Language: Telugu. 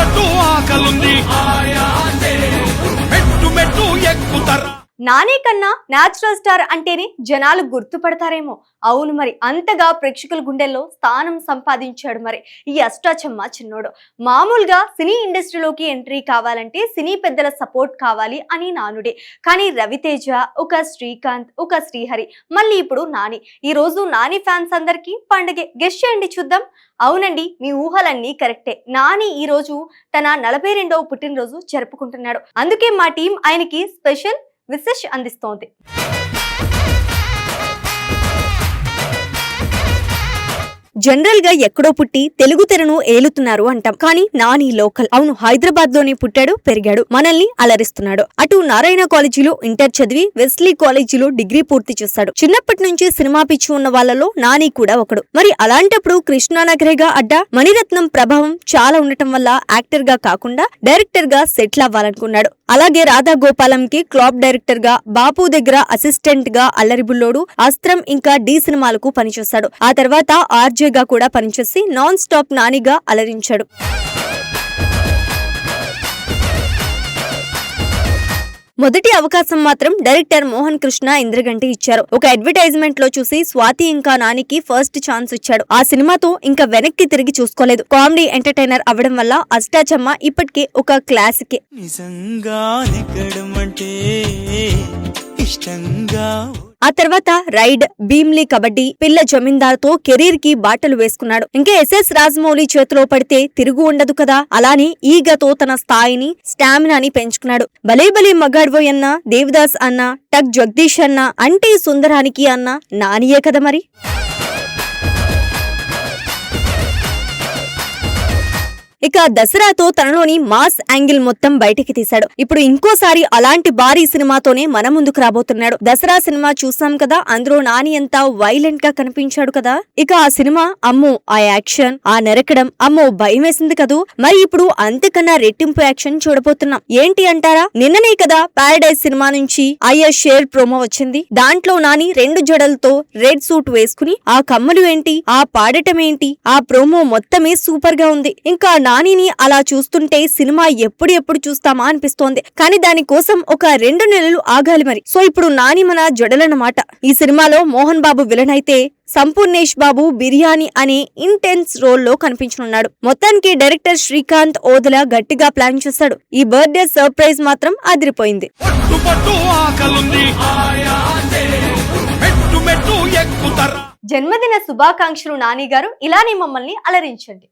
పట్టు ఆకలుంది మెట్టు మెట్టు ఎక్కుతారా. నాని కన్నా న్యాచురల్ స్టార్ అంటేనే జనాలు గుర్తుపడతారేమో. అవును మరి, అంతగా ప్రేక్షకుల గుండెల్లో స్థానం సంపాదించాడు మరి ఈ అష్టాచెమ్మ చిన్నోడు. మామూలుగా సినీ ఇండస్ట్రీలోకి ఎంట్రీ కావాలంటే సినీ పెద్దల సపోర్ట్ కావాలి అని నానుడే. కానీ రవితేజ, ఒక శ్రీకాంత్, ఒక శ్రీహరి, మళ్ళీ ఇప్పుడు నాని. ఈ రోజు నాని ఫ్యాన్స్ అందరికీ పండగే. గెస్ట్ చేయండి చూద్దాం. అవునండి, మీ ఊహలన్నీ కరెక్టే. నాని ఈ రోజు తన 42వ పుట్టినరోజు జరుపుకుంటున్నాడు. అందుకే మా టీం ఆయనకి స్పెషల్ విశేష్ అందిస్తోంది. జనరల్ గా ఎక్కడో పుట్టి తెలుగు తెరను ఏలుతున్నారు అంటాం, కానీ నాని లోకల్. అవును, హైదరాబాద్ లోనే పుట్టాడు, పెరిగాడు, మనల్ని అలరిస్తున్నాడు. అటు నారాయణ కాలేజీలో ఇంటర్ చదివి వెస్లీ కాలేజీలో డిగ్రీ పూర్తి చేశాడు. చిన్నప్పటి నుంచి సినిమా పిచ్చి ఉన్న వాళ్ళలో నాని కూడా ఒకడు. మరి అలాంటప్పుడు కృష్ణానగరేగా అడ్డా మణిరత్నం ప్రభావం చాలా ఉండటం వల్ల యాక్టర్ గా కాకుండా డైరెక్టర్ గా సెటిల్ అవ్వాలనుకున్నాడు. అలాగే రాధా గోపాలంకి క్లాప్ డైరెక్టర్ గా, బాపు దగ్గర అసిస్టెంట్ గా అల్లరి బుల్లోడు, అస్త్రం ఇంకా డి సినిమాలకు పనిచేశాడు. ఆ తర్వాత ఆర్జే గా కూడా పనిచేసి నాన్ స్టాప్ నానిగా అలరించాడు. మొదటి అవకాశం మాత్రం డైరెక్టర్ మోహన్ కృష్ణ ఇంద్రగంటి ఇచ్చారు. ఒక అడ్వర్టైజ్మెంట్ లో చూసి స్వాతి ఇంకా నానికి ఫస్ట్ ఛాన్స్ ఇచ్చాడు. ఆ సినిమాతో ఇంకా వెనక్కి తిరిగి చూసుకోలేదు. కామెడీ ఎంటర్టైనర్ అవ్వడం వల్ల అష్టాచెమ్మ ఇప్పటికే ఒక క్లాసిక్. ఆ తర్వాత రైడ్, భీమ్లీ కబడ్డీ, పిల్ల జమీందార్ తో కెరీర్ కి బాటలు వేసుకున్నాడు. ఇంకా ఎస్ఎస్ రాజమౌళి చేతిలో పడితే తిరుగు ఉండదు కదా, అలానే ఈగతో తన స్థాయిని, స్టామినాని పెంచుకున్నాడు. భలే భలే మగాడ్వోయ్ అన్న, దేవదాస్ అన్న, టక్ జగదీష్ అన్న, అంటే సుందరానికి అన్న నానియే కదా మరి. ఇక దసరాతో తనలోని మాస్ యాంగిల్ మొత్తం బయటికి తీశాడు. ఇప్పుడు ఇంకోసారి అలాంటి భారీ సినిమాతోనే మన ముందుకు రాబోతున్నాడు. దసరా సినిమా చూసాం కదా, అందులో నాని ఎంత వైలెంట్ గా కనిపించాడు కదా. ఇక ఆ సినిమా అమ్మో, ఆ యాక్షన్, ఆ నరకడం, అమ్మో భయం వేసింది కదూ. మరి ఇప్పుడు అంతకన్నా రెట్టింపు యాక్షన్ చూడబోతున్నాం. ఏంటి అంటారా, నిన్ననే కదా పారడైజ్ సినిమా నుంచి ఐఎస్ షేర్ ప్రోమో వచ్చింది. దాంట్లో నాని 2 జడలతో రెడ్ సూట్ వేసుకుని ఆ కమ్మలు ఏంటి, ఆ పాడటం ఏంటి, ఆ ప్రోమో మొత్తమే సూపర్ గా ఉంది. ఇంకా నానిని అలా చూస్తుంటే సినిమా ఎప్పుడు చూస్తామా అనిపిస్తోంది. కానీ దానికోసం ఒక 2 నెలలు ఆగాలి మరి. సో ఇప్పుడు నాని మన జడలన్నమాట. ఈ సినిమాలో మోహన్ బాబు విలన్ అయితే సంపూర్ణేష్ బాబు బిర్యానీ అనే ఇంటెన్స్ రోల్ లో కనిపించనున్నాడు. మొత్తానికి డైరెక్టర్ శ్రీకాంత్ ఓదెల గట్టిగా ప్లాన్ చేశాడు. ఈ బర్త్డే సర్ప్రైజ్ మాత్రం అదిరిపోయింది. జన్మదిన శుభాకాంక్షలు నాని గారు. ఇలానే మమ్మల్ని అలరించండి.